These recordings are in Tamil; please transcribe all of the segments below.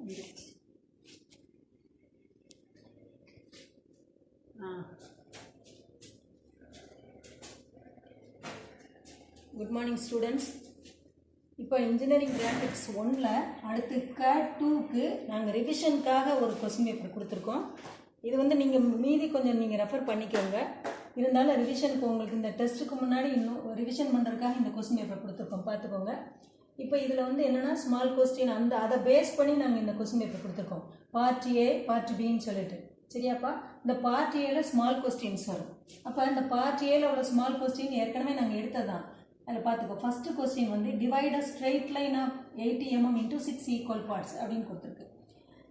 Good morning students. இப்போ இன்ஜினியரிங் கிராஃபிக்ஸ் 1ல அடுத்து CAD 2க்கு நாங்கள் ரிவிஷனுக்காக ஒரு கொஸ்டின் பேப்பர் கொடுத்துருக்கோம். இது வந்து நீங்கள் மீதி கொஞ்சம் நீங்கள் ரெஃபர் பண்ணிக்கோங்க. இருந்தாலும் ரிவிஷனுக்கு உங்களுக்கு இந்த டெஸ்ட்டுக்கு முன்னாடி இன்னும் ரிவிஷன் பண்ணுறதுக்காக இந்த கொஸ்டின் பேப்பர் கொடுத்துருக்கோம், பார்த்துக்கோங்க. இப்போ இதில் வந்து என்னென்னா ஸ்மால் கொஸ்டின் அதை பேஸ் பண்ணி நாங்கள் இந்த கொஸ்டின் பேப்பர் கொடுத்துருக்கோம். பார்ட் ஏ பார்ட் பின்னு சொல்லிட்டு, சரியாப்பா? இந்த பார்ட் ஏல ஸ்மால் கொஸ்டின்ஸ் வரும். அப்போ இந்த பார்ட் ஏல உள்ள ஸ்மால் கொஸ்டின் ஏற்கனவே நாங்கள் எடுத்தது தான். அதில் பார்த்துக்கோ. ஃபஸ்ட்டு கொஸ்டின் வந்து divide a straight line of 80 mm into 6 equal parts அப்படின்னு கொடுத்துருக்கு.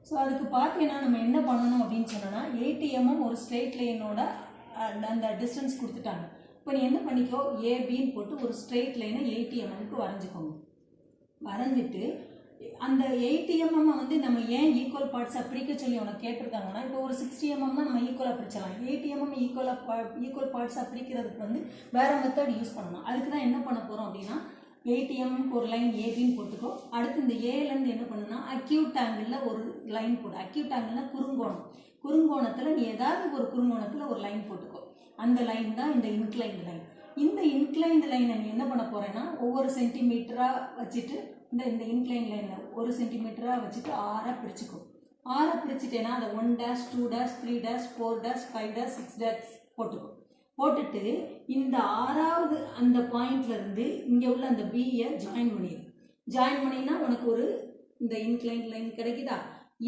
ஸோ அதுக்கு பார்த்தீங்கன்னா நம்ம என்ன பண்ணணும் அப்படின்னு சொன்னோன்னா 80 mm ஒரு ஸ்ட்ரெயிட் லைனோட அந்த டிஸ்டன்ஸ் கொடுத்துட்டாங்க. இப்போ நீ என்ன பண்ணிக்கோ, ஏபின்னு போட்டு ஒரு ஸ்ட்ரெயிட் லைனை 80 mm வரைஞ்சிக்கோங்க. வரைஞ்சிட்டு அந்த 80 mm வந்து நம்ம ஏன் ஈக்குவல் பார்ட்ஸாக பிரிக்க சொல்லி உனக்கு கேட்டிருக்காங்கன்னா, இப்போ ஒரு 60 mm தான் நம்ம ஈக்குவலாக பிரிச்சலாம். 80 mm ஈக்குவல் பார்ட்ஸாக பிரிக்கிறதுக்கு வந்து வேறு மெத்தட் யூஸ் பண்ணணும். அதுக்கு தான் என்ன பண்ண போகிறோம் அப்படின்னா 80 mm ஒரு லைன் ஏபின்னு போட்டுக்கோ. அடுத்து இந்த ஏலேருந்து என்ன பண்ணுன்னா அக்யூட் ஆங்கிளில் ஒரு லைன் போடு. அக்யூட் ஆங்கிள்னால் குறுங்கோணத்தில் நீ ஏதாவது ஒரு குறுங்கோணத்தில் ஒரு லைன் போட்டுக்கோ. அந்த லைன் தான் இந்த இன்க்ளைன்டு லைன். இந்த இன்க்ளைன்டு லைனை நீ என்ன பண்ண போகிறேன்னா ஒவ்வொரு சென்டிமீட்டராக வச்சுட்டு இந்த இன்க்ளைன் லைனில் 1 சென்டிமீட்டராக வச்சுட்டு 6 பிரிச்சுக்கும். 6 பிரிச்சுட்டேன்னா அந்த 1 dash 2 dash 3 dash 4 dash 5 dash 6 dash போட்டுக்கும். போட்டுட்டு இந்த 6வது அந்த பாயிண்ட்லேருந்து இங்கே உள்ள அந்த பியை ஜாயின் பண்ணிடு. ஜாயின் பண்ணினா உனக்கு ஒரு இந்த இன்க்ளைன் லைன் கிடைக்குதா?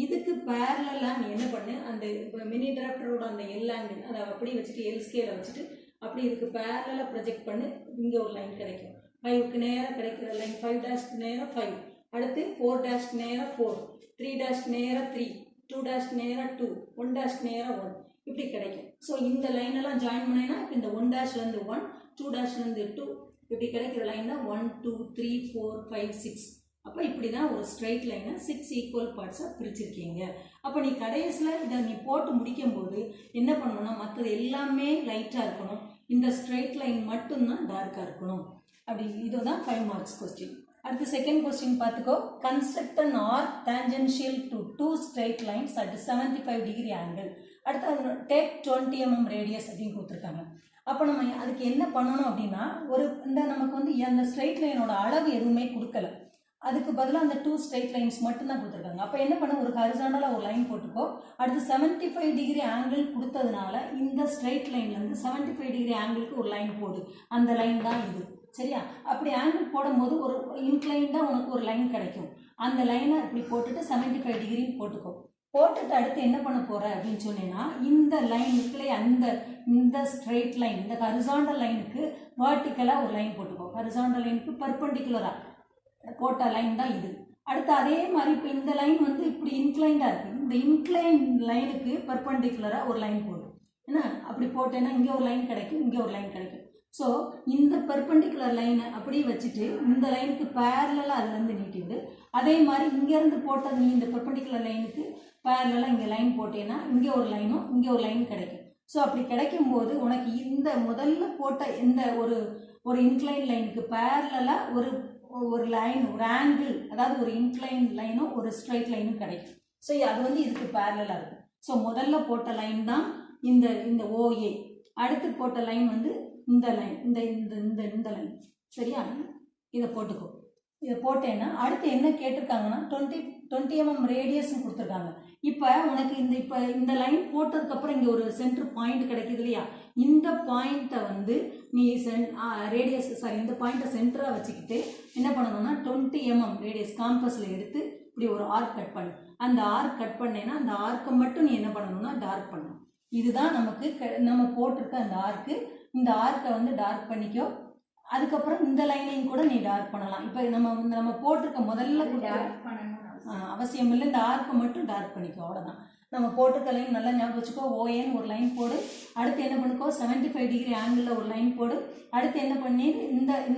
இதுக்கு பேரலாக நீ என்ன பண்ணு, அந்த மினி டிராஃப்டரோட அந்த எல் ஆங்கிள் அதை அப்படி வச்சுட்டு எல் ஸ்கேலை வச்சுட்டு அப்படி இதுக்கு பேரலாக ப்ரொஜெக்ட் பண்ணு. இங்கே ஒரு லைன் கிடைக்கும். 5க்கு நேராக கிடைக்கிற லைன் 5 டேஷ்க்கு நேராக 5, அடுத்து 4 டேஷ்க்கு நேராக 4, 3 டேஷ்க்கு நேராக 3, 2 டேஷ்க்கு நேராக 2, 1 டேஷ்க்கு நேராக 1, இப்படி கிடைக்கும். ஸோ இந்த லைனெல்லாம் ஜாயின் பண்ணினா இப்போ இந்த 1 டேஷ்லேருந்து 1, 2 டேஷ்லேருந்து 2, இப்படி கிடைக்கிற லைன் தான் 1 2 3 4 5 6. அப்போ இப்படி தான் ஒரு ஸ்ட்ரெயிட் லைனை 6 ஈக்குவல் பார்ட்ஸாக பிரிச்சிருக்கீங்க. அப்போ நீ கடைசியில் இதை நீ போட்டு முடிக்கும்போது என்ன பண்ணணும்னா மற்றது எல்லாமே லைட்டாக இருக்கணும், இந்த ஸ்ட்ரெயிட் லைன் மட்டும்தான் டார்க்காக இருக்கணும். அப்படி இதுதான் 5 marks கொஸ்டின். அடுத்து செகண்ட் கொஸ்டின் பார்த்துக்கோ. Construct an arc tangential to 2 straight lines at 75 degree angle. அடுத்து டேக் 20 mm ரேடியஸ் அப்படின்னு கொடுத்துருக்காங்க. அப்போ நம்ம அதுக்கு என்ன பண்ணணும் அப்படின்னா நமக்கு வந்து அந்த ஸ்ட்ரெயிட் லைனோட அளவு எதுவுமே கொடுக்கல, அதுக்கு பதிலாக அந்த 2 straight lines மட்டும்தான் கொடுத்துருக்காங்க. அப்போ என்ன பண்ண, ஒரு ஹரிசாண்டலாக ஒரு லைன் போட்டுக்கோ. அடுத்து 75 degree ஆங்கிள் கொடுத்ததுனால இந்த ஸ்ட்ரெயிட் லைன்லேருந்து 75 degree ஆங்கிளுக்கு ஒரு லைன் போடு. அந்த லைன் தான் இது, சரியா? அப்படி ஆங்கிள் போடும்போது ஒரு இன்க்ளைண்டாக உனக்கு ஒரு லைன் கிடைக்கும். அந்த லைனை இப்படி போட்டுட்டு 75 டிகிரின்னு போட்டுக்கோ. போட்டுட்டு அடுத்து என்ன பண்ண போகிற அப்படின்னு சொன்னீங்கன்னா இந்த லைன் இருக்குல்லையே இந்த ஸ்ட்ரெயிட் லைன், இந்த ஹரிசாண்டல் லைனுக்கு வேர்ட்டிக்கலாக ஒரு லைன் போட்டுக்கோ. ஹரிசாண்டல் லைனுக்கு பர்பெண்டிகுலராக போட்ட லைன் தான் இது. அடுத்து அதே மாதிரி இப்போ இந்த லைன் வந்து இப்படி இன்க்ளைண்டாக இருக்குது. இந்த இன்க்ளைன் லைனுக்கு பர்பெண்டிகுலராக ஒரு லைன் போடும். ஏன்னா அப்படி போட்டேன்னா இங்கே ஒரு லைன் கிடைக்கும், இங்கே ஒரு லைன் கிடைக்கும். ஸோ இந்த பர்பெண்டிகுலர் லைனை அப்படியே வச்சுட்டு இந்த லைனுக்கு பேரலாக அதுலேருந்து நீட்டிவிடு. அதே மாதிரி இங்கேருந்து போட்டது நீ இந்த பர்பெண்டிகுலர் லைனுக்கு பேரலாக இங்கே லைன் போட்டேன்னா இங்கே ஒரு லைனும் இங்கே ஒரு லைன் கிடைக்கும். ஸோ அப்படி கிடைக்கும்போது உனக்கு இந்த முதல்ல போட்ட இந்த ஒரு இன்க்ளைன் லைனுக்கு பேரலாக ஒரு லைன், ஒரு ஆங்கிள், அதாவது ஒரு இன்க்ளைன் லைனும் ஒரு ஸ்ட்ரைட் லைனும் கிடைக்கும். ஸோ அது வந்து இதுக்கு பேரலாக இருக்கும். ஸோ முதல்ல போட்ட லைன் தான் இந்த OA. அடுத்து போட்ட லைன் வந்து இந்த லைன், இந்த லைன், சரியா? இதை போட்டுக்கோ. இதை போட்டேன்னா அடுத்து என்ன கேட்டிருக்காங்கன்னா 20 mm ரேடியஸ்ன்னு கொடுத்துருக்காங்க. இப்போ உனக்கு இந்த லைன் போட்டதுக்கப்புறம் இங்கே ஒரு சென்டர் பாயிண்ட் கிடைக்குது இல்லையா? இந்த பாயிண்ட்டை வந்து நீ இந்த பாயிண்ட்டை சென்டராக வச்சுக்கிட்டு என்ன பண்ணணும்னா 20 mm ரேடியஸ் காம்பஸில் எடுத்து இப்படி ஒரு ஆர்க் கட் பண்ணு. அந்த ஆர்க் கட் பண்ணேன்னா அந்த ஆர்க்கை மட்டும் நீ என்ன பண்ணணும்னா டார்க் பண்ணணும். இதுதான் நம்ம போட்டிருக்க அந்த ஆர்க்கு. இந்த ஆர்க்கை வந்து டார்க் பண்ணிக்கோ. அதுக்கப்புறம் இந்த லைனையும் கூட நீ டார்க் பண்ணலாம். இப்போ நம்ம போட்டிருக்க முதல்ல டார்க் பண்ணணும் அவசியம் இல்லை, இந்த ஆர்க்கை மட்டும் டார்க் பண்ணிக்கோ, அவ்வளோதான். நம்ம போட்டிருக்க லைன் நல்லா ஞாபகம் வச்சுக்கோ. OAன்னு ஒரு லைன் போடு. அடுத்து என்ன பண்ணிக்கோ, 75 டிகிரி ஆங்கிளில் ஒரு லைன் போடு. அடுத்து என்ன பண்ணி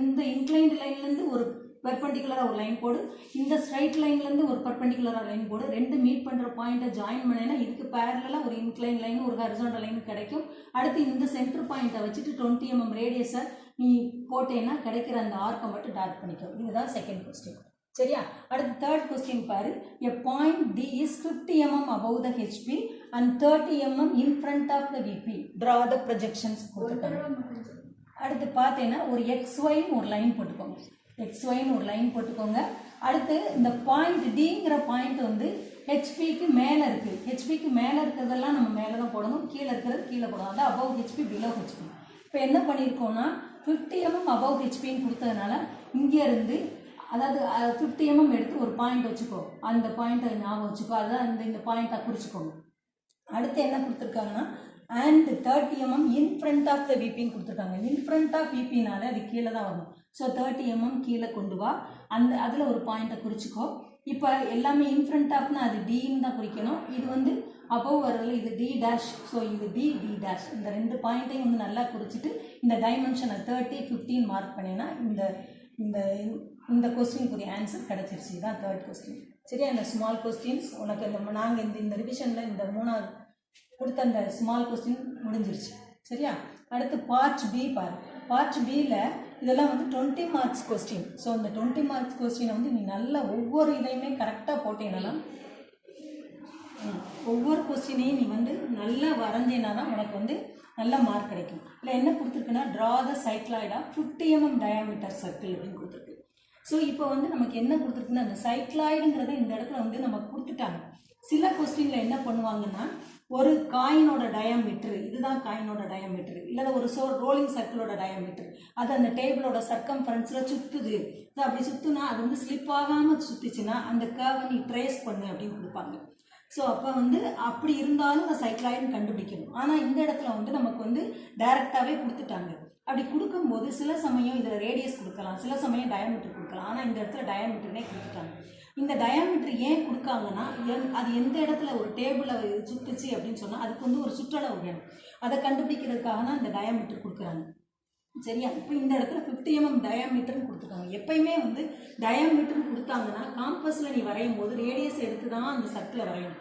இந்த இன்க்ளைன்டு லைன்லேருந்து ஒரு பெர்பெண்டிகுலராக ஒரு லைன் போடு. இந்த ஸ்ட்ரைட் லைன்லேருந்து ஒரு பெர்பெண்டிகுலராக லைன் போடு. ரெண்டு மீட் பண்ணுற பாயிண்ட்டை ஜாயின் பண்ணேன்னா இதுக்கு பேரலாக ஒரு இன்க்ளைன் லைன், ஒரு ஹரிசாண்டல் லைன் கிடைக்கும். அடுத்து இந்த சென்டர் பாயிண்ட்டை வச்சுட்டு 20 mm ரேடியஸை நீ போட்டேன்னா கிடைக்கிற அந்த ஆர்க்கை மட்டும் டார்க் பண்ணிக்கோ. இதுதான் செகண்ட் கொஸ்டின். சரியா? அடுத்து தேர்ட் கொஸ்டின் பாரு. A point D is 50 mm above the HP and 30 mm in front of the VP. Draw the projections. அடுத்து பார்த்தேன்னா ஒரு XY ஒரு லைன் போட்டுக்கோங்க. XY ஒரு லைன் போட்டுக்கோங்க. அடுத்து இந்த பாயிண்ட் Dங்கிற பாயிண்ட் வந்து ஹெச்பிக்கு மேலே இருக்குது. ஹெச்பிக்கு மேலே இருக்கிறதெல்லாம் நம்ம மேலே தான் போடணும், கீழே இருக்கிறது கீழே போடணும். அதான் அபவ் ஹெச்பி பிலோ ஹெச்பி. இப்போ என்ன பண்ணியிருக்கோம்னா 50 mm அபவ் ஹெச்பின்னு கொடுத்ததுனால இங்கேருந்து அதாவது 50 mm எடுத்து ஒரு பாயிண்ட் வச்சுக்கோ, அந்த பாயிண்ட்டை ஞாபகம் வச்சுக்கோ, அதான் இந்த பாயிண்ட்டை குறிச்சிக்கோங்க. அடுத்து என்ன கொடுத்துருக்காங்கன்னா and 30 mm in front of the விபின்னு கொடுத்துருக்காங்க. இன் ஃப்ரண்ட் ஆஃப் விபினால அது கீழே தான் வரணும். ஸோ 30 mm கீழே கொண்டு வா, அதில் ஒரு பாயிண்ட்டை குறிச்சிக்கோ. இப்போ எல்லாமே இன் ஃப்ரண்ட் ஆஃப்னா அது டின்னு தான் குறிக்கணும். இது வந்து அபவ் வரல, இது டி டேஷ். ஸோ இது டி டேஷ். இந்த ரெண்டு பாயிண்ட்டையும் வந்து நல்லா குறிச்சிட்டு இந்த டைமென்ஷனை 30, 15 மார்க் பண்ணினா இந்த கொஸ்டினுக்குரிய ஆன்சர் கிடச்சிருச்சு. இதுதான் தேர்ட் கொஸ்டின். சரியா? இந்த ஸ்மால் கொஸ்டின்ஸ் உனக்கு நாங்கள் இந்த ரிவிஷனில் இந்த 3வது கொடுத்த அந்த ஸ்மால் கொஸ்டின் முடிஞ்சிருச்சு. சரியா? அடுத்து பார்ட் பி பாரு. பார்ட் பியில் இதெல்லாம் வந்து 20 மார்க்ஸ் கொஸ்டின். ஸோ இந்த 20 மார்க்ஸ் கொஸ்டினை வந்து நீ நல்லா ஒவ்வொரு இதையுமே கரெக்டாக போட்டேன்னா, ஒவ்வொரு கொஸ்டினையும் நீ வந்து நல்லா வரைஞ்சேன்னா தான் உனக்கு வந்து நல்ல மார்க் கிடைக்கும். இல்லை என்ன கொடுத்துருக்குன்னா ட்ரா த சைக்ளாய்டா 50 mm டயாமீட்டர் சர்க்கிள் அப்படின்னு கொடுத்துருக்கு. ஸோ இப்போ வந்து நமக்கு என்ன கொடுத்துருக்குன்னா அந்த சைக்ளாய்டுங்கிறத இந்த இடத்துல வந்து நம்ம கொடுத்துட்டாங்க. சில கொஸ்டினில் என்ன பண்ணுவாங்கன்னா ஒரு காயினோட டயாமீட்டர், இதுதான் காயினோட டயாமீட்டர், இல்லை ஒரு ரோலிங் சர்க்கிளோட டயாமீட்டர், அது அந்த டேபிளோட சர்க்கம்ஃபரன்ஸில் சுற்றுது. அப்படி சுற்றுனா அது வந்து ஸ்லிப் ஆகாமல் சுற்றுச்சுன்னா அந்த கர்வை நீ ட்ரேஸ் பண்ணு அப்படின்னு கொடுப்பாங்க. ஸோ அப்போ வந்து அப்படி இருந்தாலும் அந்த சைக்ளாய்டுன்னு கண்டுபிடிக்கணும். ஆனால் இந்த இடத்துல வந்து நமக்கு வந்து டைரெக்டாகவே கொடுத்துட்டாங்க. அப்படி கொடுக்கும்போது சில சமயம் இதில் ரேடியஸ் கொடுக்கலாம், சில சமயம் டயாமீட்டர் கொடுக்கலாம். ஆனால் இந்த இடத்துல டயாமீட்டர்னே கொடுத்துட்டாங்க. இந்த டயாமீட்டர் ஏன் கொடுக்காங்கன்னா அது எந்த இடத்துல ஒரு டேபிளை சுற்றுச்சு அப்படின்னு சொன்னால் அதுக்கு வந்து ஒரு சுற்றளவு வேணும். அதை கண்டுபிடிக்கிறதுக்காக தான் இந்த டயாமீட்டர் கொடுக்குறாங்க. சரியா? இப்போ இந்த இடத்துல 50 mm டயாமீட்டர்னு கொடுத்துருக்காங்க. எப்பயுமே வந்து டயாமீட்டர்னு கொடுத்தாங்கன்னா காம்பஸில் நீ வரையும் போது ரேடியஸ் எடுத்து தான் அந்த சர்க்கிளை வரையணும்.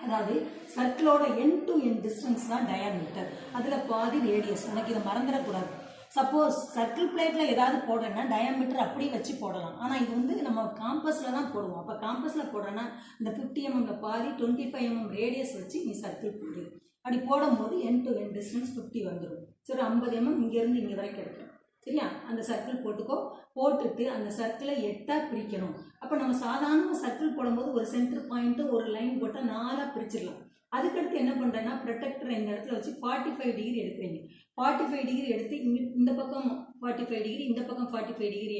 அதாவது சர்க்கிளோட எண்ட் டு எண்ட் டிஸ்டன்ஸ் தான் டயாமீட்டர், அதில் பாதி ரேடியஸ். உனக்கு இதை மறந்துடக்கூடாது. சப்போஸ் சர்க்கிள் பிளேட்டில் ஏதாவது போடுறேன்னா டயாமீட்டர் அப்படியே வச்சு போடலாம். ஆனால் இது வந்து நம்ம காம்பஸில் தான் போடுவோம். அப்போ காம்பஸில் போடுறேன்னா இந்த 50 mm பாதி 25 mm ரேடியஸ் வச்சு நீ சர்க்கிள் போடு. அப்படி போடும்போது எண்ட் டு எண்ட் டிஸ்டன்ஸ் 50 வந்துடும். சரி, 50 mm இங்கேருந்து இங்கே வரைக்கும் கிடைக்கும். சரியா? அந்த சர்க்கிள் போட்டுக்கோ. போட்டுட்டு அந்த சர்க்கிளை 8ஆக பிரிக்கணும். அப்போ நம்ம சாதாரண சர்க்கிள் போடும்போது ஒரு சென்டர் பாயிண்ட்டு ஒரு லைன் போட்டால் 4ஆக பிரிச்சிடலாம். அதுக்கடுத்து என்ன பண்ணுறேன்னா ப்ரொடெக்டரை இந்த இடத்துல வச்சு 45 டிகிரி எடுக்கிறீங்க. 45 டிகிரி எடுத்து இந்த பக்கம் 45 டிகிரி, இந்த பக்கம் 45 டிகிரி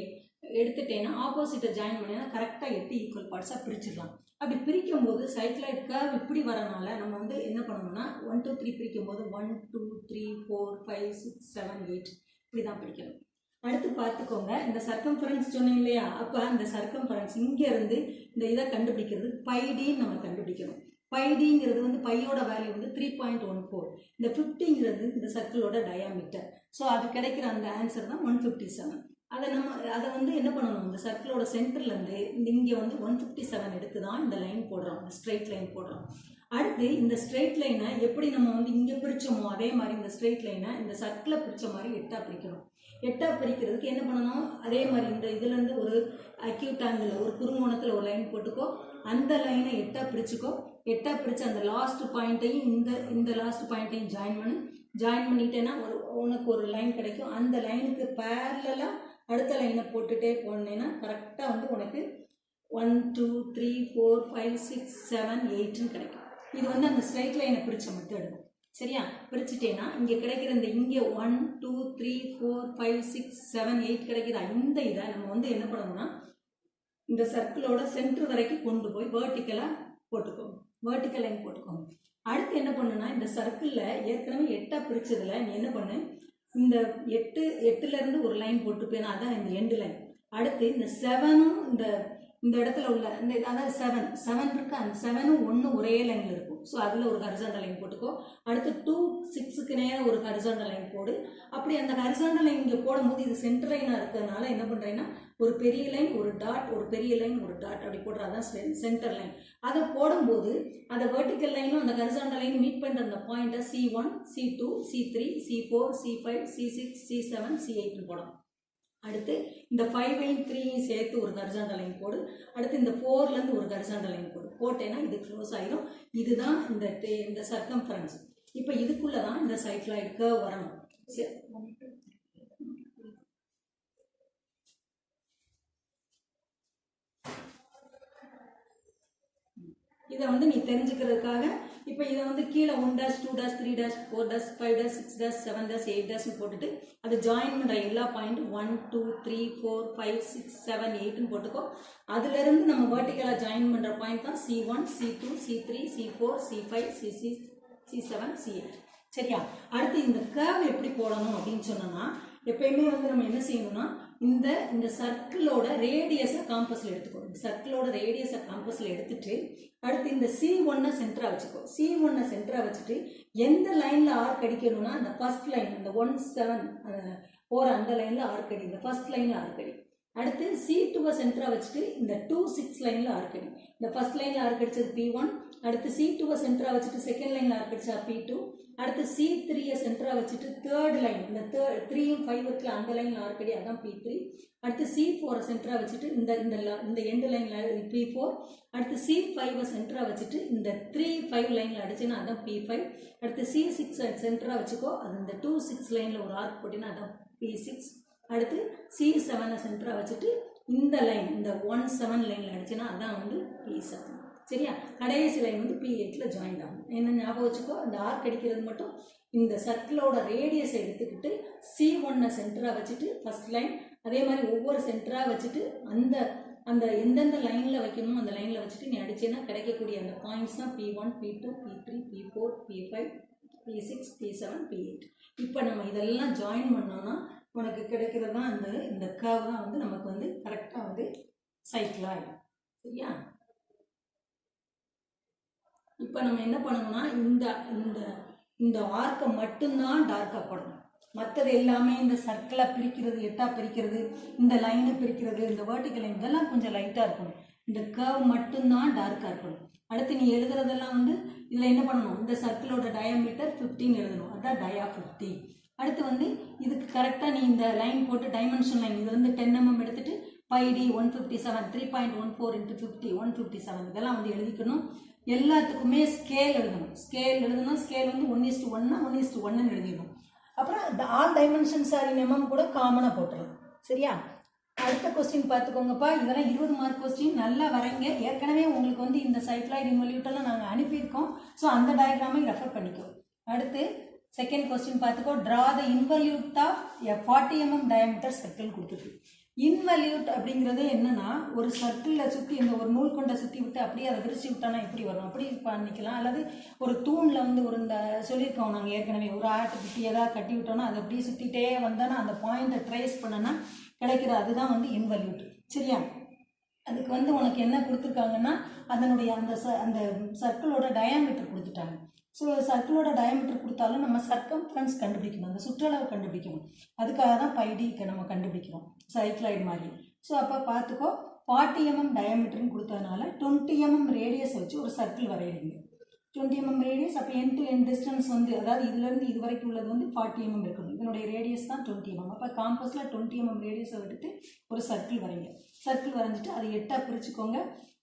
எடுத்துட்டேன்னா ஆப்போசிட்டை ஜாயின் பண்ணினா கரெக்டாக 8 ஈக்குவல் பார்ட்ஸாக பிரிச்சிடலாம். அப்படி பிரிக்கும் போது சைக்ளாய்டு கர்வ் இப்படி வரனால நம்ம வந்து என்ன பண்ணணும்னா 1 2 3 பிரிக்கும் போது 1 2 3 4 5 6 7 8 இப்படி தான் பிரிக்கணும். அடுத்து பார்த்துக்கோங்க, இந்த சர்க்கம்ஃபரன்ஸ் சொன்னேன் இல்லையா? அப்போ அந்த சர்க்கம்ஃபரன்ஸ் இங்கேருந்து இந்த இதை கண்டுபிடிக்கிறது பைடின்னு நம்ம கண்டுபிடிக்கணும். பைடிங்கிறது வந்து பையோட வேல்யூ வந்து 3.14. இந்த 50ங்கிறது இந்த சர்க்கிளோட டயாமீட்டர். ஸோ அது கிடைக்கிற அந்த ஆன்சர் தான் 157. அதை வந்து என்ன பண்ணணும், இந்த சர்க்கிளோட சென்டர்லேருந்து இங்கே வந்து 157 எடுத்து தான் இந்த லைன் போடுறோம், இந்த ஸ்ட்ரெயிட் லைன் போடுறோம். அடுத்து இந்த ஸ்ட்ரெயிட் லைனை எப்படி நம்ம வந்து இங்கே பிரித்தோமோ அதே மாதிரி இந்த ஸ்ட்ரெயிட் லைனை இந்த சர்க்கிளை பிரித்த மாதிரி 8ஆக பிரிக்கணும். 8ஆக பிரிக்கிறதுக்கு என்ன பண்ணணும், அதே மாதிரி இந்த இதுலேருந்து ஒரு அக்யூட் ஆங்கிள் ஒரு குறுங்கோணத்தில் ஒரு லைன் போட்டுக்கோ. அந்த லைனை 8ஆக பிரிச்சுக்கோ. 8ஆக பிரித்து அந்த லாஸ்ட் பாயிண்ட்டையும் இந்த லாஸ்ட் பாயிண்ட்டையும் ஜாயின் பண்ணிட்டேன்னா உனக்கு ஒரு லைன் கிடைக்கும். அந்த லைனுக்கு பேரலாக அடுத்த லைனை போட்டுகிட்டே போனேன்னா கரெக்டாக வந்து உனக்கு 1 2 3 4 5 6 7 8ன்னு கிடைக்கும். இது வந்து அந்த ஸ்ட்ரைட் லைனை பிரித்த மெத்தட். சரியா? பிரிச்சுட்டேன்னா இங்கே கிடைக்கிற இந்த இங்கே 1 2 3 4 5 6 7 8 கிடைக்கிதா? இந்த இதை நம்ம வந்து என்ன பண்ணணும்னா இந்த சர்க்கிளோட சென்டர் வரைக்கும் கொண்டு போய் வேர்ட்டிக்கலாக போட்டுக்கோங்க, வேர்ட்டிக்கல் லைன் போட்டுக்கோங்க. அடுத்து என்ன பண்ணுன்னா இந்த சர்க்கிளில் ஏற்கனவே 8ஆக பிரித்ததில் நீ என்ன பண்ணு, இந்த 8லேருந்து ஒரு லைன் போட்டுப்பேன்னா அதான் இந்த எண்டு லைன். அடுத்து இந்த 7ம் இந்த இடத்துல உள்ள இந்த அதாவது 7 இருக்கு, அந்த 7ம் 1 ஒரே லைனில் இருக்கும். ஸோ அதில் ஒரு ஹரிசாண்டல் லைன் போட்டுக்கோ. அடுத்து 2 6க்கு நேரம் ஒரு ஹரிசாண்டல் லைன் போடு. அப்படி அந்த ஹரிசாண்டல் லைன் இங்கே போடும்போது இது சென்டர் லைனாக இருக்கிறதுனால என்ன பண்ணுறேன்னா ஒரு பெரிய லைன் ஒரு டாட், ஒரு பெரிய லைன் ஒரு டாட் அப்படி போடுறதான் சென்டர் லைன். அதை போடும்போது அந்த வெர்டிக்கல் லைனும் அந்த ஹரிசாண்டல் லைன் மீட் பண்ணுற அந்த பாயிண்ட்டை C1 C2 C3 C4 C5 C6 C7 C8 போடணும். அடுத்து இந்த 5ஐயும் 3ஐயும் சேர்த்து ஒரு ஹரிசாண்டல் லைன் போடு. அடுத்து இந்த 4லேருந்து ஒரு ஹரிசாண்டல் லைன் போடு. போட்டேன்னா இது க்ளோஸ் ஆயிடும். இதுதான் இந்த சர்க்கம்ஃபரன்ஸ். இப்போ இதுக்குள்ளே தான் இந்த சைக்ளாய்டு கர்வ் வரணும். சரி, இதை வந்து நீ தெரிஞ்சுக்கிறதுக்காக இப்போ இதை வந்து கீழே 1 dash 2 dash 3 dash 4 dash 5 dash 6 dash 7 dash 8 dash போட்டுட்டு அது ஜாயின் பண்ணுற எல்லா பாயிண்ட் 1 2 3 4 5 6 7 8ன்னு போட்டுக்கோ. அதுலேருந்து நம்ம வேர்ட்டிக்கலாக ஜாயின் பண்ணுற பாயிண்ட் தான் C1 C2 C3 C4 C5 C6 C7 C8. சரியா? அடுத்து இந்த கர்வ் எப்படி போடணும் அப்படின்னு சொன்னோன்னா எப்பயுமே வந்து நம்ம என்ன செய்யணும்னா இந்த சர்க்கிளோட ரேடியஸை காம்பஸில் எடுத்துக்கோ. இந்த சர்க்கிளோட ரேடியஸை காம்பஸில் எடுத்துட்டு அடுத்து இந்த C1 சென்டராக வச்சுக்கோ. C1 சென்டராக வச்சுட்டு எந்த லைனில் ஆர்க் அடிக்கணும்னா அந்த ஃபர்ஸ்ட் லைன் அந்த 1 7 போகிற அந்த லைனில் ஆர்க் அடி. இந்த ஃபர்ஸ்ட் லைனில் ஆர்க் அடி. அடுத்து C2 சென்டராக வச்சுட்டு இந்த 2 6 லைனில் ஆர்க் அடி. இந்த ஃபர்ஸ்ட் லைனில் ஆர்க் அடிச்சது P1. அடுத்து C2 சென்டராக வச்சுட்டு செகண்ட் லைனில் ஆர்க் அடிச்சா P2. அடுத்து C3 சென்டராக வச்சுட்டு தேர்ட் லைன் இந்த 3யும் 5 இருக்குல்ல அந்த லைனில் ஆர்க் அடி, அதான் P3. அடுத்து C4 சென்டராக வச்சுட்டு இந்த எண்டு லைனில் P4. அடுத்து C5 சென்டராக வச்சுட்டு இந்த 3 5 லைனில் அடிச்சுன்னா அதான் P5. அடுத்து C6 சென்டராக வச்சுக்கோ. அது இந்த 2 6 லைனில் ஒரு ஆர்க் போட்டினா அதான் P6. அடுத்து C7 சென்டராக வச்சுட்டு இந்த லைன் இந்த 1 7 லைனில் அடிச்சுன்னா அதான் வந்து P7. சரியா? கடைசி லைன் வந்து P8ல் ஜாயின் ஆகும். என்ன ஞாபகம் வச்சுக்கோ, அந்த ஆர்க் அடிக்கிறது மட்டும் இந்த சர்க்கிளோட ரேடியஸை எடுத்துக்கிட்டு C1 சென்டராக வச்சுட்டு ஃபர்ஸ்ட் லைன், அதே மாதிரி ஒவ்வொரு சென்டராக வச்சுட்டு அந்த எந்தெந்த லைனில் வைக்கணுமோ அந்த லைனில் வச்சுட்டு நீ அடிச்சேன்னா கிடைக்கக்கூடிய அந்த பாயிண்ட்ஸ் தான் P1 P2 P3 P4 P5 P6 P7 P8. இப்போ நம்ம இதெல்லாம் ஜாயின் பண்ணோன்னா உனக்கு கிடைக்கிறது தான் இந்த கர்வ் தான் வந்து நமக்கு வந்து கரெக்டாக வந்து சைக்ளாய்டு. சரியா? இப்போ நம்ம என்ன பண்ணணும்னா இந்த ஆர்க்கை மட்டும்தான் டார்க்காக போடணும். மற்றது எல்லாமே இந்த சர்க்கிளை பிரிக்கிறது, எட்டா பிரிக்கிறது, இந்த லைனை பிரிக்கிறது, இந்த வேர்ட்டிக்கல் லைன் இதெல்லாம் கொஞ்சம் லைட்டாக இருக்கணும். இந்த கர்வ் மட்டும்தான் டார்க்காக இருக்கணும். அடுத்து நீ எழுதுறதெல்லாம் வந்து இதில் என்ன பண்ணணும், இந்த சர்க்கிளோட டயாமீட்டர் 15 எழுதணும், அதுதான் டயா 50. அடுத்து வந்து இதுக்கு கரெக்டாக நீ இந்த லைன் போட்டு டைமென்ஷன் லைன் இது வந்து 10 mm எடுத்துட்டு πd 157 3.14 × 50 157 இதெல்லாம் வந்து எழுதிக்கணும். எல்லாத்துக்குமே ஸ்கேல் எழுதணும். ஸ்கேல் எழுதணும். ஸ்கேல் வந்து 1:1 1:1 எழுதிடணும். அப்புறம் ஆல் டைமென்ஷன்ஸ் ஆர் இன் mm கூட காமனாக போட்டுடலாம். சரியா? அடுத்த கொஸ்டின் பார்த்துக்கோங்கப்பா. இதெல்லாம் 20 மார்க் கொஸ்டின். நல்லா வரைங்க. ஏற்கனவே உங்களுக்கு வந்து இந்த சைக்ளாய்டு இன்வல்யூட்டெல்லாம் நாங்கள் அனுப்பியிருக்கோம். ஸோ அந்த டயக்ராமை ரெஃபர் பண்ணிக்கோ. அடுத்து செகண்ட் கொஸ்டின் பார்த்துக்கோ. Draw the involute of a 40 mm diameter circle கொடுத்துருக்கு. இன்வல்யூட் அப்படிங்கிறது என்னன்னா ஒரு சர்க்கிளில் சுற்றி இந்த ஒரு நூல் கொண்டை சுற்றி விட்டு அப்படியே அதை விரிச்சு விட்டோன்னா எப்படி வரும் அப்படி பண்ணிக்கலாம். அல்லது ஒரு தூணில் வந்து ஒரு இந்த சொல்லியிருக்கோம் நாங்கள் ஏற்கனவே ஒரு ஆட்டுக்குட்டி ஏதாவது கட்டி விட்டோன்னா அதை அப்படியே சுற்றிட்டே வந்தோன்னா அந்த பாயிண்ட்டை ட்ரேஸ் பண்ணோன்னா கிடைக்கிற அதுதான் வந்து இன்வல்யூட். சரியா? அதுக்கு வந்து உனக்கு என்ன கொடுத்துருக்காங்கன்னா அதனுடைய அந்த சர்க்கிளோட டயாமீட்டர் கொடுத்துட்டாங்க. ஸோ சர்க்கிளோட டயாமீட்டர் கொடுத்தாலும் நம்ம சர்க்கம்ஃபரன்ஸ் கண்டுபிடிக்கணும், அந்த சுற்றளவு கண்டுபிடிக்கணும். அதுக்காக தான் πdக்கு நம்ம கண்டுபிடிக்கிறோம் சைக்ளாய்டு மாதிரி. ஸோ அப்போ பார்த்துக்கோ, 40 mm டயாமீட்டர்னு கொடுத்ததுனால 20 mm ரேடியஸ் வச்சு ஒரு சர்க்கிள் வரைகிறீங்க. 20 mm radius. அப்போ என் டு என் டிஸ்டன்ஸ் வந்து அதாவது இதுலேருந்து இது வரைக்கும் உள்ளது வந்து 40 mm இருக்கணும். இதனுடைய ரேடியஸ் தான் 20 mm. அப்போ காம்பஸில் 20 mm ரேடியஸை விட்டுட்டு ஒரு சர்க்கிள் வரைங்க. சர்க்கிள் வரைஞ்சிட்டு அதை 8ஆக பிரிச்சுக்கோங்க.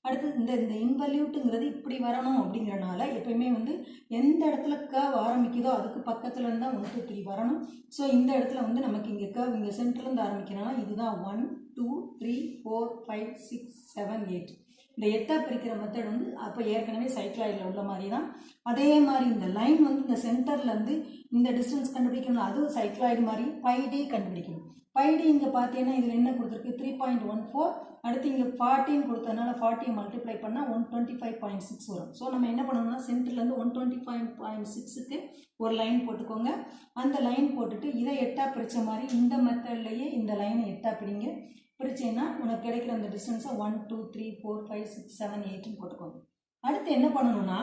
அடுத்து இந்த இன்வல்யூட்டுங்கிறது இப்படி வரணும் அப்படிங்கிறனால எப்பயுமே வந்து எந்த இடத்துல கர்வ் ஆரம்பிக்குதோ அதுக்கு பக்கத்தில் இருந்தால் 1 2 3 வரணும். ஸோ இந்த இடத்துல வந்து நமக்கு இங்கே கர்வ் இங்கே சென்டர்லேருந்து ஆரம்பிக்கிறனால இதுதான் 1 2 3 4 5 6 7 8. இந்த 8ஆக பிரிக்கிற மெத்தட் வந்து அப்போ ஏற்கனவே சைக்ளாய்டில் உள்ள மாதிரி தான். அதே மாதிரி இந்த லைன் வந்து இந்த சென்டர்லேருந்து இந்த டிஸ்டன்ஸ் கண்டுபிடிக்கணும். அதுவும் சைக்ளாய்டு மாதிரி πd கண்டுபிடிக்கணும். πd இங்கே பார்த்தீங்கன்னா இதில் என்ன கொடுத்துருக்கு 3.14. அடுத்து இங்கே 40 கொடுத்ததுனால 40 மல்டிப்ளை பண்ணால் 125.6 வரும். ஸோ நம்ம என்ன பண்ணணும்னா சென்டர்லேருந்து 125.6க்கு ஒரு லைன் போட்டுக்கோங்க. அந்த லைன் போட்டுட்டு இதை 8ஆக பிரித்த மாதிரி இந்த மெத்தட்லேயே இந்த லைனை 8ஆக பிடிங்க. பிரிச்சேன்னா உனக்கு கிடைக்கிற அந்த டிஸ்டன்ஸை 1 2 3 4 5 6 7 8ன்னு போட்டுக்கோங்க. அடுத்து என்ன பண்ணணும்னா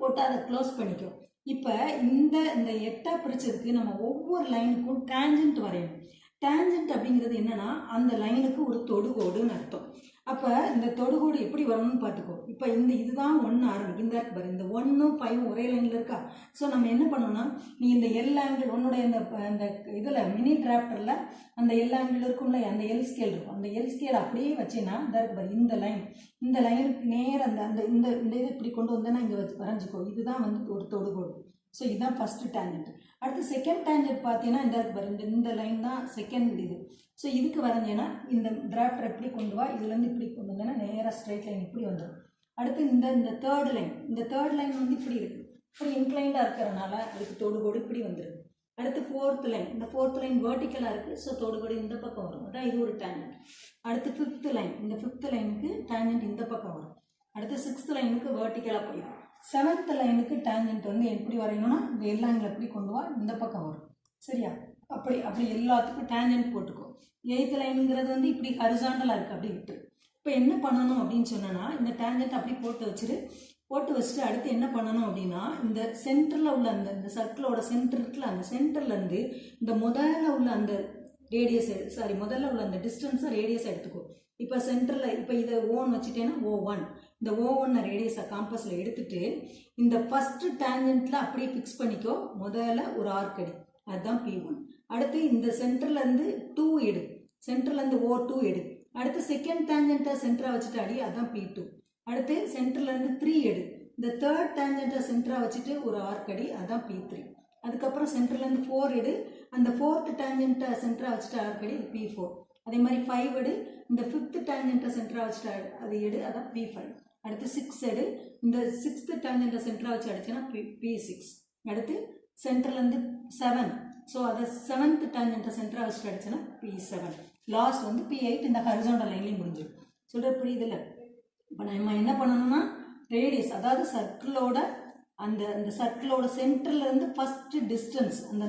போட்டு அதை க்ளோஸ் பண்ணிக்கோ. இப்போ இந்த 8ஆக பிரித்ததுக்கு நம்ம ஒவ்வொரு லைனுக்கும் டேஞ்சன்ட் வரையணும். டேஞ்சன்ட் அப்படிங்கிறது என்னன்னா அந்த லைனுக்கு ஒரு தொடுகோடுன்னு அர்த்தம். அப்போ இந்த தொடுகோடு எப்படி வரணும்னு பார்த்துக்கோ. இப்போ இதுதான் 1 ஆரம்பிக்கும். இந்த இருக்கு பாரு, இந்த 1ம் 5ம் ஒரே லைனில் இருக்கா. ஸோ நம்ம என்ன பண்ணோம்னா, நீ இந்த எல் ஆங்கிள் உன்னுடைய இந்த இதில் மினி டிராஃப்டரில் அந்த எல் ஆங்கிள் இருக்கும்ல, அந்த எல் ஸ்கேல் இருக்கும். அந்த எல் ஸ்கேல் அப்படியே வச்சுன்னா இந்த இருக்கு பாரு, இந்த லைனுக்கு நேர் அந்த இந்த இது இப்படி கொண்டு வந்தேன்னா இங்கே வரைஞ்சிக்கோ. இதுதான் வந்து ஒரு தொடுகோடு. ஸோ இதுதான் ஃபஸ்ட்டு டேஞ்சன்ட். அடுத்து செகண்ட் டேஞ்சன்ட் பார்த்தீங்கன்னா இந்த இருக்கு பாரு, இந்த லைன் தான் செகண்ட் இது. ஸோ இதுக்கு வரைஞ்சேன்னா இந்த டிராஃப்டர் எப்படி கொண்டு வா, இதுலேருந்து இப்படி கொண்டு வந்தேன்னா நேராக ஸ்ட்ரைட் லைன் இப்படி வந்துடும். அடுத்து இந்த தேர்ட் லைன் வந்து இப்படி இருக்குது, இப்படி இன்க்ளைண்டாக இருக்கிறனால அதுக்கு தொடுகோடு இப்படி வந்துடுது. அடுத்து ஃபோர்த் லைன், இந்த ஃபோர்த் லைன் வேர்ட்டிக்கலாக இருக்குது. ஸோ தொடுகோடு இந்த பக்கம் வரும், அதான் இது ஒரு டேஞ்சன்ட். அடுத்து ஃபிஃப்த் லைன், இந்த ஃபிஃப்த் லைனுக்கு டேஞ்சன்ட் இந்த பக்கம் வரும். அடுத்து சிக்ஸ்த் லைனுக்கு வேர்ட்டிக்கலாக போயிடும். செவன்த் லைனுக்கு டேஞ்சன்ட் வந்து எப்படி வரையணும்னா இந்த எல்லாங்களை எப்படி கொண்டு வா, இந்த பக்கம் வரும். சரியா? அப்படி எல்லாத்துக்கும் டேஞ்சன்ட் போட்டுக்கோ. எய்த் லைனுங்கிறது வந்து இப்படி ஹரிசாண்டலாக இருக்குது, அப்படி விட்டு. இப்போ என்ன பண்ணணும் அப்படின்னு சொன்னோன்னா, இந்த டேஞ்சன்ட் அப்படி போட்டு வச்சுட்டு அடுத்து என்ன பண்ணணும் அப்படின்னா, இந்த சென்டரில் உள்ள இந்த சர்க்கிளோட சென்டர் இருக்குல்ல, அந்த சென்டர்லேருந்து இந்த முதல்ல உள்ள அந்த முதல்ல உள்ள அந்த டிஸ்டன்ஸை ரேடியஸை எடுத்துக்கோ. இப்போ சென்டரில் இப்போ இதை ஓன் வச்சுட்டேன்னா O1, இந்த O1 ரேடியஸை காம்பஸில் எடுத்துட்டு இந்த ஃபஸ்ட்டு டேஞ்சன்ட்டில் அப்படியே ஃபிக்ஸ் பண்ணிக்கோ. முதல்ல ஒரு ஆர்க் அடி, அதுதான் P1. அடுத்து இந்த சென்டர்லேருந்து 2 எடு, சென்டர்லேருந்து O2 எடு. அடுத்து செகண்ட் டேஞ்சன்ட்டை சென்டராக வச்சுட்டு அடி, அதுதான் P2. அடுத்து சென்டர்லேருந்து 3 எடு, இந்த தேர்ட் டேஞ்சன்ட்டை சென்டராக வச்சுட்டு ஒரு ஆர்க் அடி, அதுதான் P3. அதுக்கப்புறம் சென்டர்லேருந்து 4 எடு, அந்த ஃபோர்த் டேஞ்சன்ட்டை சென்டராக வச்சுட்டு ஆர்க் அடி, இது P4. அதே மாதிரி 5 எடு, இந்த ஃபிஃப்த் டேஞ்சன்ட்டை சென்டராக வச்சுட்டு அது எடு, அதான் P5. அடுத்து 6 எடு, இந்த சிக்ஸ்த் டேஞ்சன்ட்டை சென்டராக வச்சு அடிச்சேன்னா P6. அடுத்து சென்டர்லேருந்து 7, ஸோ அதை செவன்த் டேஞ்சன்ட்டை சென்டராக வச்சுட்டு அடிச்சேன்னா P7. லாஸ்ட் வந்து P8. இந்த ஹரிசாண்டல் லைன்லேயும் முடிஞ்சிடும். சொல்கிற புரியுதில்ல? இப்போ நம்ம என்ன பண்ணணும்னா, ரேடியஸ் அதாவது சர்க்கிளோட அந்த சர்க்கிளோட சென்டர்லேருந்து ஃபஸ்ட்டு டிஸ்டன்ஸ் அந்த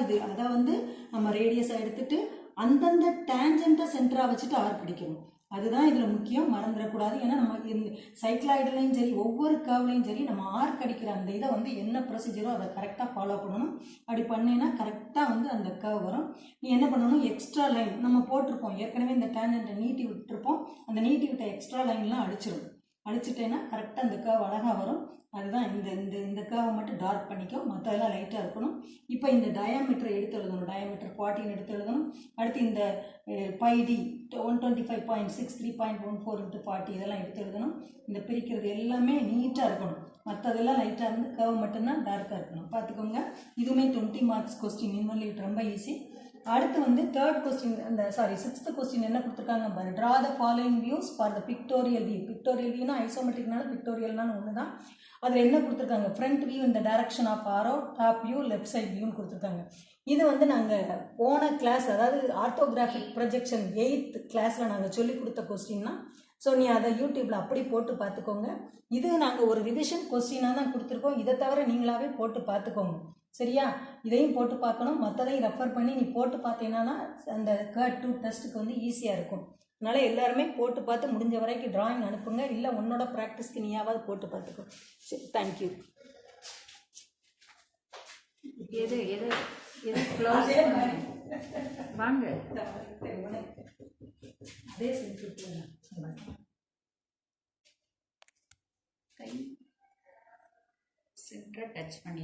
இது அதை வந்து நம்ம ரேடியஸை எடுத்துகிட்டு அந்தந்த டேஞ்சன்ட்டை சென்டராக வச்சுட்டு ஆர்க் பிடிக்கணும். அதுதான் இதில் முக்கியம், மறந்துடக்கூடாது. ஏன்னா நம்ம இந்த சைக்ளாய்டுலையும் சரி ஒவ்வொரு கர்வ்லையும் சரி நம்ம ஆர்க் அடிக்கிற அந்த இதை வந்து என்ன ப்ரொசீஜரோ அதை கரெக்டாக ஃபாலோ பண்ணணும். அப்படி பண்ணினா கரெக்டாக வந்து அந்த கர்வ் வரும். நீ என்ன பண்ணணும், எக்ஸ்ட்ரா லைன் நம்ம போட்டிருப்போம் ஏற்கனவே, இந்த டேஞ்சன்ட்டை நீட்டி விட்டுருப்போம், அந்த நீட்டி விட்ட எக்ஸ்ட்ரா லைன்லாம் அடிச்சிட்டேன்னா கரெக்டாக அந்த கர்வ் அழகாக வரும். அதுதான் இந்த கர்வை மட்டும் டார்க் பண்ணிக்கோ, மற்றதெல்லாம் லைட்டாக இருக்கணும். இப்போ இந்த டயாமீட்டரை எடுத்து எழுதணும், டயாமீட்டர் 14 எடுத்து எழுதணும். அடுத்து இந்த πD 125.6 3.14 × 40 இதெல்லாம் எடுத்து எழுதணும். இந்த பிரிக்கிறது எல்லாமே நீட்டாக இருக்கணும், மற்றதெல்லாம் லைட்டாக இருந்து கர்வ் மட்டும்தான் டார்க்காக இருக்கணும். பார்த்துக்கோங்க, இதுவுமே 20 மார்க்ஸ் கொஸ்டின். இன்னொன்று ரொம்ப ஈஸி. அடுத்து வந்து தேர்ட் கொஸ்டின், சிக்ஸ்த் கொஸ்டின் என்ன கொடுத்துருக்காங்க பாரு. Draw the following views for the pictorial view. Pictorial வியூனா ஐசோமெட்ரிக்னால பிக்டோரியல்னாலும் ஒன்று தான். அதில் என்ன கொடுத்துருக்காங்க, ஃப்ரண்ட் வியூ இந்த direction of arrow, top view left side வியூன்னு கொடுத்துருக்காங்க. இது வந்து நாங்கள் போன கிளாஸ், அதாவது ஆர்த்தோகிராஃபிக் ப்ரொஜெக்ஷன் 8th கிளாஸில் நாங்கள் சொல்லி கொடுத்த கொஸ்டின்னா, ஸோ நீ அதை யூடியூப்பில் அப்படி போட்டு பார்த்துக்கோங்க. இது நாங்கள் ஒரு ரிவிஷன் கொஸ்டினாக தான் கொடுத்துருக்கோம். இதை தவிர நீங்களாவே போட்டு பார்த்துக்கோங்க. சரியா? இதையும் போட்டு பார்க்கணும், மற்றதையும் ரெஃபர் பண்ணி நீ போட்டு பார்த்தீங்கன்னா அந்த CAT 2 டெஸ்ட்டுக்கு வந்து ஈஸியாக இருக்கும். அதனால் எல்லாருமே போட்டு பார்த்து முடிஞ்ச வரைக்கும் ட்ராயிங் அனுப்புங்க, இல்லை உன்னோட ப்ராக்டிஸ்க்கு நீயாவது போட்டு பார்த்துக்கோ. சரி, தேங்க்யூ. வாங்க அதே செஞ்சு